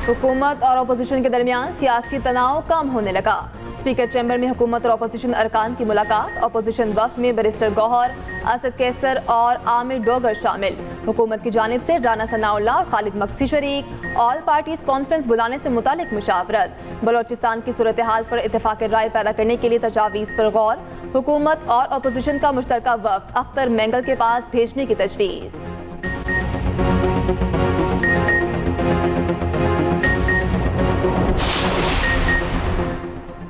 हुकूमत और अपोजिशन के दरमियान सियासी तनाव कम होने लगा। स्पीकर चैम्बर में हुकूमत और अपोजिशन अरकान की मुलाकात। अपोजिशन वक्त में बैरिस्टर गौहर, असद कैसर और आमिर डोगर शामिल। हुकूमत की जानिब से राना सनाउल्लाह और खालिद मक्सी शरीक। ऑल पार्टीज कॉन्फ्रेंस बुलाने से मुतालिक मुशावरत। बलोचिस्तान की सूरत हाल पर इत्तेफाक राय पैदा करने के लिए तजावीज़ पर गौर। हुकूमत और अपोजिशन का मुश्तरका वफ्द अख्तर मेंगल के पास भेजने की तजवीज़।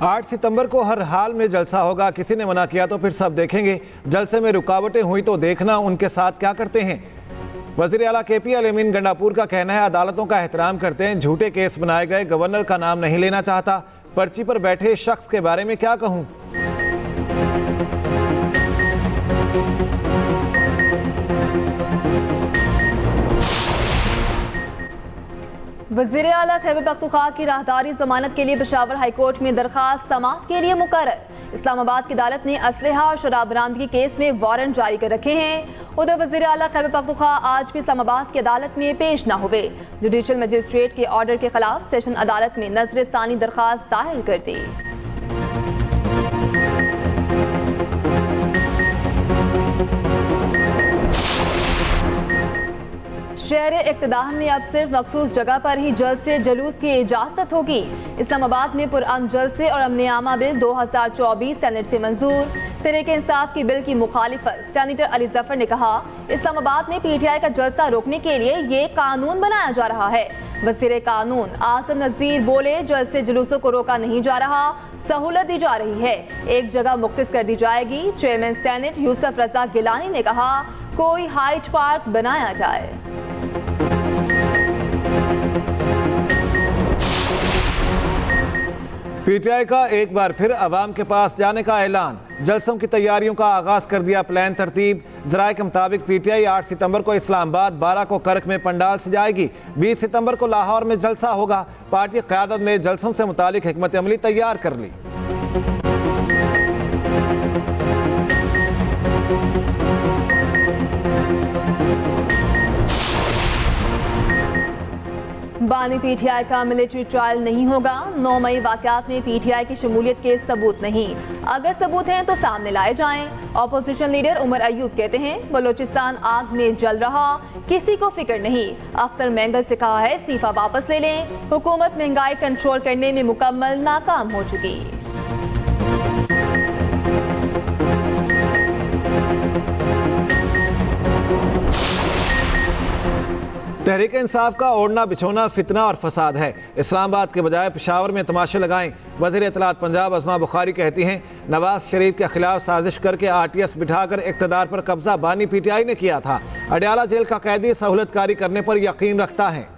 8 सितंबर को हर हाल में जलसा होगा। किसी ने मना किया तो फिर सब देखेंगे। जलसे में रुकावटें हुई तो देखना उनके साथ क्या करते हैं। वज़ीर आला KP अल-अमीन गंडापुर का कहना है अदालतों का एहतराम करते हैं। झूठे केस बनाए गए, गवर्नर का नाम नहीं लेना चाहता। पर्ची पर बैठे शख्स के बारे में क्या कहूँ। वज़ीर आला खैबर पख्तूनख्वा की राहदारी जमानत के लिए पेशावर हाईकोर्ट में दरखास्त समाअत के लिए मुकर्रर। इस्लामाबाद की अदालत ने असलहा और शराब बरामदगी केस में वारंट जारी कर रखे हैं। उधर वज़ीर आला खैबर पख्तूनख्वा आज भी इस्लामाबाद की अदालत में पेश न हुए। जुडिशल मजिस्ट्रेट के ऑर्डर के खिलाफ सेशन अदालत में नजर सानी दरखास्त दायर कर दी। शहर इक़्तिदार में अब सिर्फ मखसूस जगह पर ही जलसे जुलूस की इजाज़त होगी। इस्लामाबाद में पुरअमन जलसे और अमन आमा बिल 2024 सेनेट से मंजूर। तहरीक इंसाफ की बिल की मुखालिफत सेनेटर अली जफर ने कहा, इस्लामाबाद में PTI का जलसा रोकने के लिए ये कानून बनाया जा रहा है। वज़ीर कानून आसिम नज़ीर बोले, जलसे जुलूसों को रोका नहीं जा रहा, सहूलत दी जा रही है। एक जगह मुख्तस कर दी जाएगी। चेयरमैन सेनेट यूसुफ रजा गिलानी ने कहा, कोई हाइट पार्क बनाया जाए। PTI का एक बार फिर अवाम के पास जाने का ऐलान। जलसों की तैयारियों का आगाज कर दिया प्लान तरतीब। ज़राए के मुताबिक PTI 8 सितंबर को इस्लामाबाद, 12 को करक में पंडाल सजाएगी, 20 सितंबर को लाहौर में जलसा होगा। पार्टी क़यादत ने जलसों से मुतालिक हिकमत अमली तैयार कर ली। बानी PTI का मिलिट्री ट्रायल नहीं होगा। 9 मई वाक़यात में PTI की शमूलियत के सबूत नहीं, अगर सबूत हैं तो सामने लाए जाएं। अपोजिशन लीडर उमर अयूब कहते हैं, बलोचिस्तान आग में जल रहा, किसी को फिक्र नहीं। अख्तर मेंगल से कहा है इस्तीफा वापस ले लें। हुकूमत महंगाई कंट्रोल करने में मुकम्मल नाकाम हो चुकी। तहरीक इंसाफ का ओढ़ना बिछोना फितना और फसाद है। इस्लामाबाद के बजाय पेशावर में तमाशे लगाएं। वज़ीर इत्तलात पंजाब अज़मा बुखारी कहती हैं, नवाज शरीफ के खिलाफ साजिश करके RTS बिठाकर इक़्तिदार पर कब्जा बानी PTI ने किया था। अडयाला जेल का कैदी सहूलतकारी करने पर यकीन रखता है।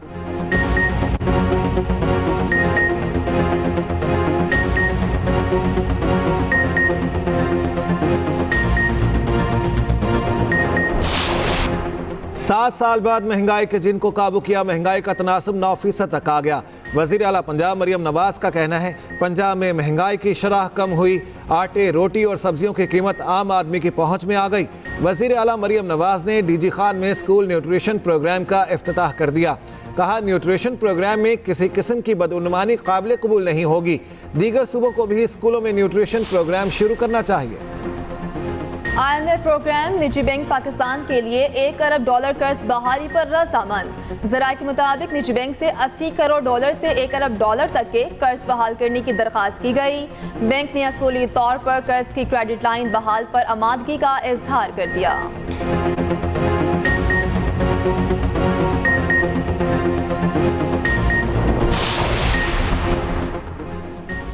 सात साल बाद महंगाई के जिनको काबू किया, महंगाई का तनासब 9% तक आ गया। वज़ीर आला पंजाब मरियम नवाज का कहना है, पंजाब में महंगाई की शरह कम हुई, आटे, रोटी और सब्जियों की कीमत आम आदमी की पहुंच में आ गई। वज़ीर आला मरियम नवाज ने DG खान में स्कूल न्यूट्रिशन प्रोग्राम का इफ्तिताह कर दिया। कहा, न्यूट्रिशन प्रोग्राम में किसी किस्म की बदउनवानी काबिल कबूल नहीं होगी। दीगर सूबों को भी स्कूलों में न्यूट्रिशन प्रोग्राम शुरू करना चाहिए। IMF प्रोग्राम निजी बैंक पाकिस्तान के लिए $1 अरब कर्ज बहाली पर रज़ामंद। ज़राए के मुताबिक निजी बैंक से $80 करोड़ से $1 अरब तक के कर्ज बहाल करने की दरख्वास्त की गई। बैंक ने असूली तौर पर कर्ज की क्रेडिट लाइन बहाल पर आमादगी का इजहार कर दिया।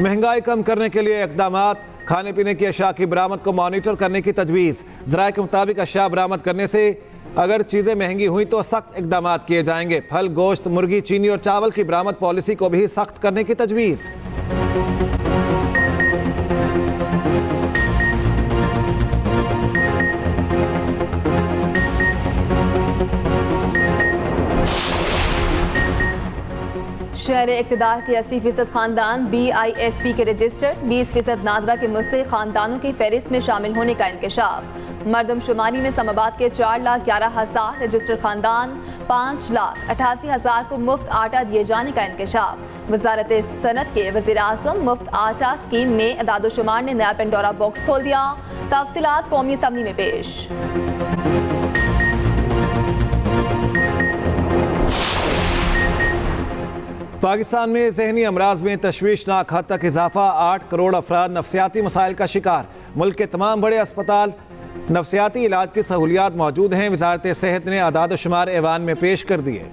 महंगाई कम करने के लिए इक़दामात। खाने पीने की अशिया की बरामद को मॉनिटर करने की तजवीज़। ज़राए के मुताबिक अशिया बरामद करने से अगर चीज़ें महंगी हुई तो सख्त इक़दामात किए जाएंगे। फल, गोश्त, मुर्गी, चीनी और चावल की बरामद पॉलिसी को भी सख्त करने की तजवीज़। शहर इक़्तिदार के 80% खानदान BISP के रजिस्टर, 20% नादरा के मुस्तहिक़ खानदानों की फहरिस्त में शामिल होने का इंकशाफ। मरदमशुमारी में इस्लामाबाद के 4,11,000 रजिस्टर खानदान, 5,88,000 को मुफ्त आटा दिए जाने का इंकशाफ। वजारत सनत के वज़ीर आज़म मुफ्त आटा स्कीम में अदाद-ओ-शुमार ने नया पेंडोरा बॉक्स खोल दिया। तफसीलात कौमी असम्बली में पेश। पाकिस्तान में ज़हनी अमराज में तशवीशनाक हद तक इजाफा, 8 करोड़ अफराद नफ्सियाती मसाइल का शिकार। मुल्क के तमाम बड़े अस्पताल नफ्सियाती इलाज की सहूलियात मौजूद हैं। वजारत सेहत ने अदाद-ओ-शुमार ऐवान में पेश कर दिए।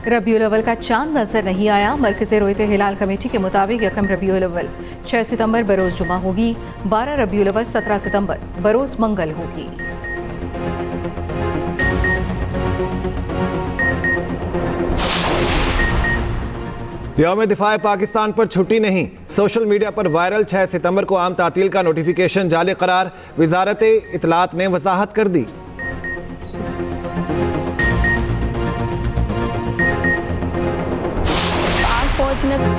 रबीउल अव्वल का चांद नजर नहीं आया। मरकज़ी रोयत हिलाल कमेटी के मुताबिक 1 रबीउल अव्वल 6 सितंबर बरोज़ जुमा होगी, 12 रबीउल अव्वल 17 सितंबर बरोज़ मंगल होगी। यौम दिफा पाकिस्तान पर छुट्टी नहीं। सोशल मीडिया पर वायरल 6 सितंबर को आम तातील का नोटिफिकेशन जाली करार। वजारत इत्तलात ने वजाहत कर दी।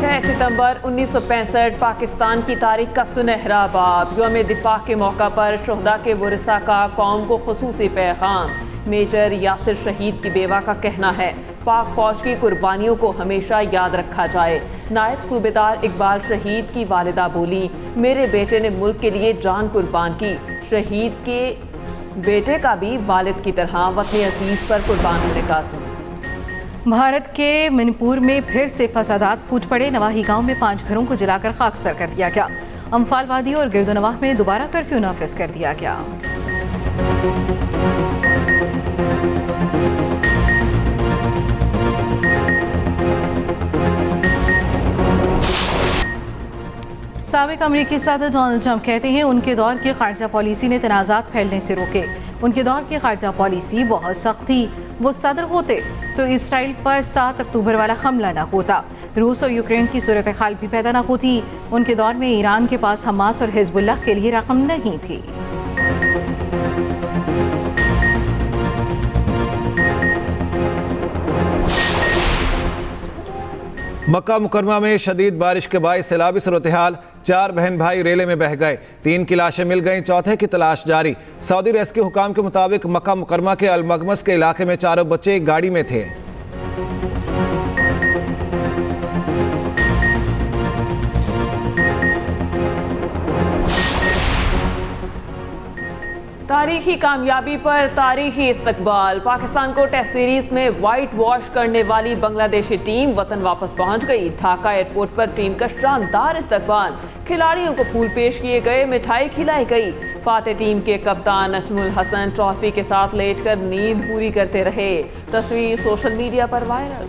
6 सितंबर 1965 पाकिस्तान की तारीख का सुनहरा बाब। यौम दिफा के मौका पर शोहदा के वरिसा का कौम को खुसूसी पैगाम। मेजर यासिर शहीद की बेवा का कहना है, पाक फौज की कुर्बानियों को हमेशा याद रखा जाए। नायब सूबेदार इकबाल शहीद की वालिदा बोली, मेरे बेटे ने मुल्क के लिए जान कुर्बान की। शहीद के बेटे का भी वालिद की तरह वतन अजीज पर कुर्बान होने का अज़्म। भारत के मणिपुर में फिर से फसादात फूट पड़े। नवाही गांव में 5 घरों को जलाकर खाकसर कर दिया गया। अम्फाल वादी और गिरदोनवाह में दोबारा कर्फ्यू नाफिज कर दिया गया। साबिक अमरीकी सदर डोनाल्ड ट्रंप कहते हैं उनके दौर की खारजा पॉलिसी ने तनाज़ात फैलने से रोके। उनके दौर की खारजा पॉलिसी बहुत सख्त थी। वो सदर होते तो इसराइल पर 7 अक्टूबर वाला हमला न होता, रूस और यूक्रेन की सूरत हाल भी पैदा न होती। उनके दौर में ईरान के पास हमास और हिजबुल्लाह के लिए रकम नहीं थी। मक्का मुकरमा में शदीद बारिश के बायस सैलाबी सूरत-ए-हाल। 4 बहन भाई रेले में बह गए, 3 की लाशें मिल गईं, चौथे की तलाश जारी। सऊदी रेस्क्यू हुकाम के मुताबिक मक्का मुकरमा के अल-मगमस के इलाके में 4 बच्चे एक गाड़ी में थे। तारीखी कामयाबी पर तारीखी इस्तकबाल। पाकिस्तान को टेस्ट सीरीज में वाइट वॉश करने वाली बांग्लादेशी टीम वतन वापस पहुंच गई। ढाका एयरपोर्ट पर टीम का शानदार इस्तकबाल। खिलाड़ियों को फूल पेश किए गए, मिठाई खिलाई गई। फाते टीम के कप्तान नजमुल हसन ट्रॉफी के साथ लेटकर नींद पूरी करते रहे। तस्वीर सोशल मीडिया पर वायरल।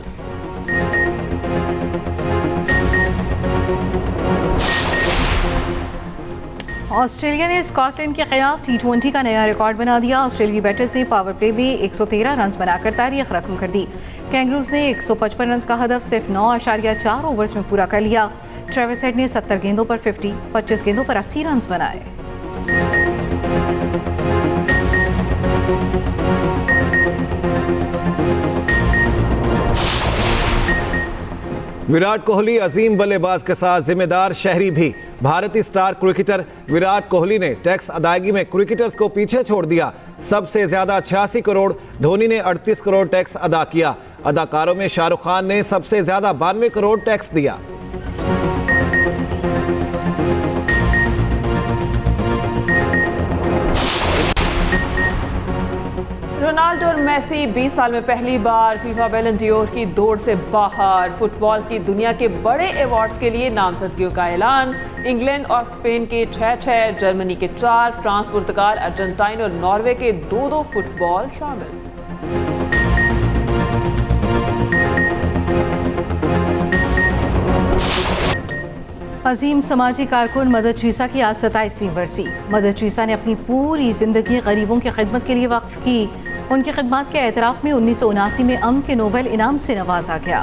ऑस्ट्रेलिया ने स्कॉटलैंड के खिलाफ T20 का नया रिकॉर्ड बना दिया। ऑस्ट्रेलियाई बैटर्स ने पावर प्ले में 113 रन बनाकर तारीख रकम कर दी। कैंगरूज ने 155 रन का हदफ सिर्फ 9.4 ओवर्स में पूरा कर लिया। ट्रेविस हेड ने 70 गेंदों पर 50, 25 गेंदों पर 80 रन बनाए। विराट कोहली अजीम बल्लेबाज के साथ जिम्मेदार शहरी भी। भारतीय स्टार क्रिकेटर विराट कोहली ने टैक्स अदायगी में क्रिकेटर्स को पीछे छोड़ दिया। सबसे ज्यादा 86 करोड़, धोनी ने 38 करोड़ टैक्स अदा किया। अदाकारों में शाहरुख खान ने सबसे ज्यादा 92 करोड़ टैक्स दिया। रोनाल्डो और मेसी 20 साल में पहली बार फीफा बैलन डी'ओर की दौड़ से बाहर। फुटबॉल की दुनिया के बड़े अवार्ड्स के लिए नामजदगियों का ऐलान। इंग्लैंड और स्पेन के 6-6, जर्मनी के 4, फ्रांस, पुर्तगाल, अर्जेंटाइन और नॉर्वे के 2-2 फुटबॉल शामिल। अजीम समाजी कारकुन मदर टेरेसा की आज 27वीं बरसी। मदर टेरेसा ने अपनी पूरी जिंदगी गरीबों की खिदमत के लिए वक्फ की। उनकी खिदमत के एतराफ़ में 1979 में अमन के नोबेल इनाम से नवाजा गया।